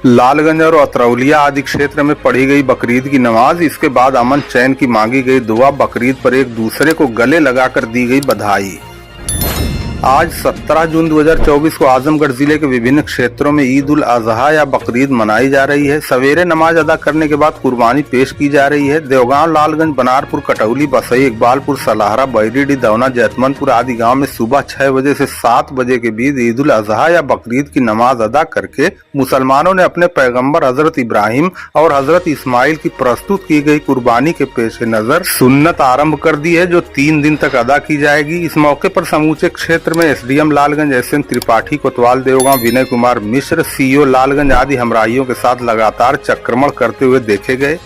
लालगंज और अतरौलिया आदि क्षेत्र में पढ़ी गई बकरीद की नमाज, इसके बाद अमन चैन की मांगी गई दुआ, बकरीद पर एक दूसरे को गले लगाकर दी गई बधाई। आज 17 जून 2024 को आजमगढ़ जिले के विभिन्न क्षेत्रों में ईद उल अजहा या बकरीद मनाई जा रही है। सवेरे नमाज अदा करने के बाद कुर्बानी पेश की जा रही है। देवगांव, लालगंज, बनारपुर, कटौली, बसई, इकबालपुर, सलाहरा, बैरीडी, दौना, जैतमनपुर आदि गांव में सुबह 6 बजे से 7 बजे के बीच ईद उल अजहा या बकरीद की नमाज अदा करके मुसलमानों ने अपने पैगम्बर हजरत इब्राहिम और हजरत इस्माइल की प्रस्तुत की गई कुर्बानी के पेश नजर सुन्नत आरम्भ कर दी है, जो 3 दिन तक अदा की जाएगी। इस मौके पर समूचे क्षेत्र में एसडीएम लालगंज एसएन त्रिपाठी, कोतवाल देवगांव विनय कुमार मिश्र, सीओ लालगंज आदि हमराहियों के साथ लगातार चक्रमण करते हुए देखे गए।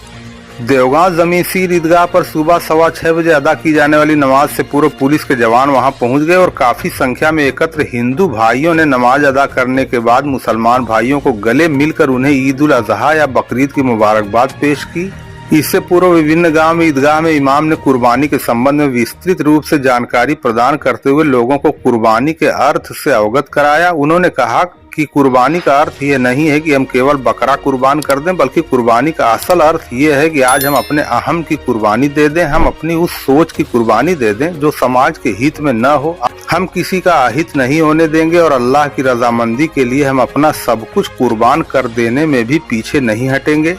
देवगांव जमीसीर ईदगाह पर सुबह 6:15 बजे अदा की जाने वाली नमाज से पूर्व पुलिस के जवान वहां पहुंच गए और काफी संख्या में एकत्र हिंदू भाइयों ने नमाज अदा करने के बाद मुसलमान भाइयों को गले मिलकर उन्हें ईद उल अजहा या बकरीद की मुबारकबाद पेश की। इससे पूर्व विभिन्न गांव में ईदगाह में इमाम ने कुर्बानी के संबंध में विस्तृत रूप से जानकारी प्रदान करते हुए लोगों को कुर्बानी के अर्थ से अवगत कराया। उन्होंने कहा कि कुर्बानी का अर्थ ये नहीं है कि हम केवल बकरा कुर्बान कर दें, बल्कि कुर्बानी का असल अर्थ ये है कि आज हम अपने अहम की कुर्बानी दे दें, हम अपनी उस सोच की कुर्बानी दे दें जो समाज के हित में न हो। हम किसी का अहित नहीं होने देंगे और अल्लाह की रजामंदी के लिए हम अपना सब कुछ कुर्बान कर देने में भी पीछे नहीं हटेंगे।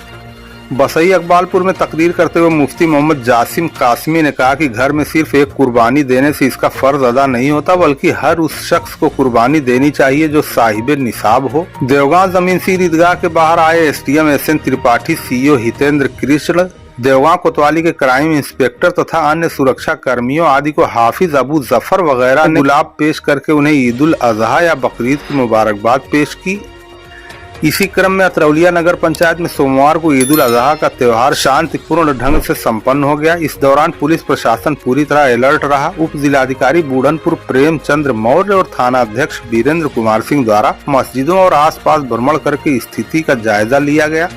बसई इकबालपुर में तकरीर करते हुए मुफ्ती मोहम्मद जासिम कासमी ने कहा कि घर में सिर्फ एक कुर्बानी देने से इसका फर्ज अदा नहीं होता, बल्कि हर उस शख्स को कुर्बानी देनी चाहिए जो साहिब निसाब हो। देवगांव जमीनसीर ईदगाह के बाहर आए SDM SN Tripathi, CO Hitendra Krishna, Devgaon कोतवाली के क्राइम इंस्पेक्टर तथा अन्य सुरक्षा कर्मियों आदि को हाफिज अबू जफर वगैरह ने गुलाब पेश करके उन्हें ईद उल अजहा या बकरीद की मुबारकबाद पेश की। इसी क्रम में अतरौलिया नगर पंचायत में सोमवार को ईद उल अजहा का त्योहार शांतिपूर्ण ढंग से संपन्न हो गया। इस दौरान पुलिस प्रशासन पूरी तरह अलर्ट रहा। उप जिलाधिकारी बूढ़नपुर प्रेमचंद्र मौर्य और थाना अध्यक्ष वीरेंद्र कुमार सिंह द्वारा मस्जिदों और आसपास भ्रमण करके स्थिति का जायजा लिया गया।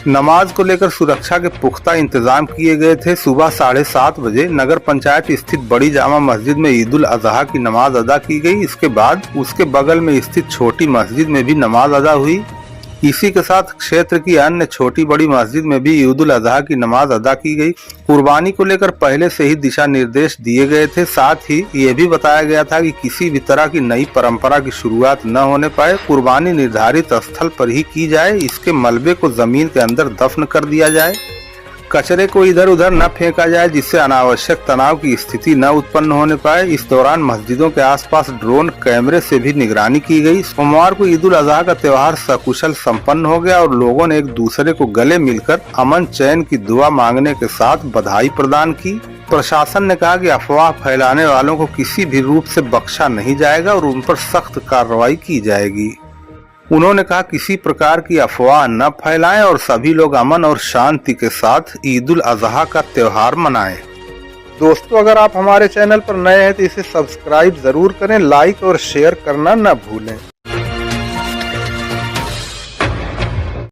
नमाज को लेकर सुरक्षा के पुख्ता इंतजाम किए गए थे। सुबह 7:30 बजे नगर पंचायत स्थित बड़ी जामा मस्जिद में ईद उल अजहा की नमाज अदा की गई। इसके बाद उसके बगल में स्थित छोटी मस्जिद में भी नमाज अदा हुई। इसी के साथ क्षेत्र की अन्य छोटी बड़ी मस्जिद में भी ईद उल अजहा की नमाज अदा की गई। कुर्बानी को लेकर पहले से ही दिशा निर्देश दिए गए थे। साथ ही ये भी बताया गया था कि किसी भी तरह की नई परंपरा की शुरुआत न होने पाए। कुर्बानी निर्धारित स्थल पर ही की जाए, इसके मलबे को जमीन के अंदर दफन कर दिया जाए, कचरे को इधर उधर न फेंका जाए, जिससे अनावश्यक तनाव की स्थिति न उत्पन्न होने पाए। इस दौरान मस्जिदों के आसपास ड्रोन कैमरे से भी निगरानी की गई। सोमवार को ईद उल अजहा का त्योहार सकुशल संपन्न हो गया और लोगों ने एक दूसरे को गले मिलकर अमन चैन की दुआ मांगने के साथ बधाई प्रदान की। प्रशासन ने कहा कि अफवाह फैलाने वालों को किसी भी रूप से बख्शा नहीं जाएगा और उन पर सख्त कार्रवाई की जाएगी। उन्होंने कहा किसी प्रकार की अफवाह न फैलाएं और सभी लोग अमन और शांति के साथ ईद उल अजहा का त्योहार मनाएं। दोस्तों, अगर आप हमारे चैनल पर नए हैं तो इसे सब्सक्राइब जरूर करें, लाइक और शेयर करना न भूलें।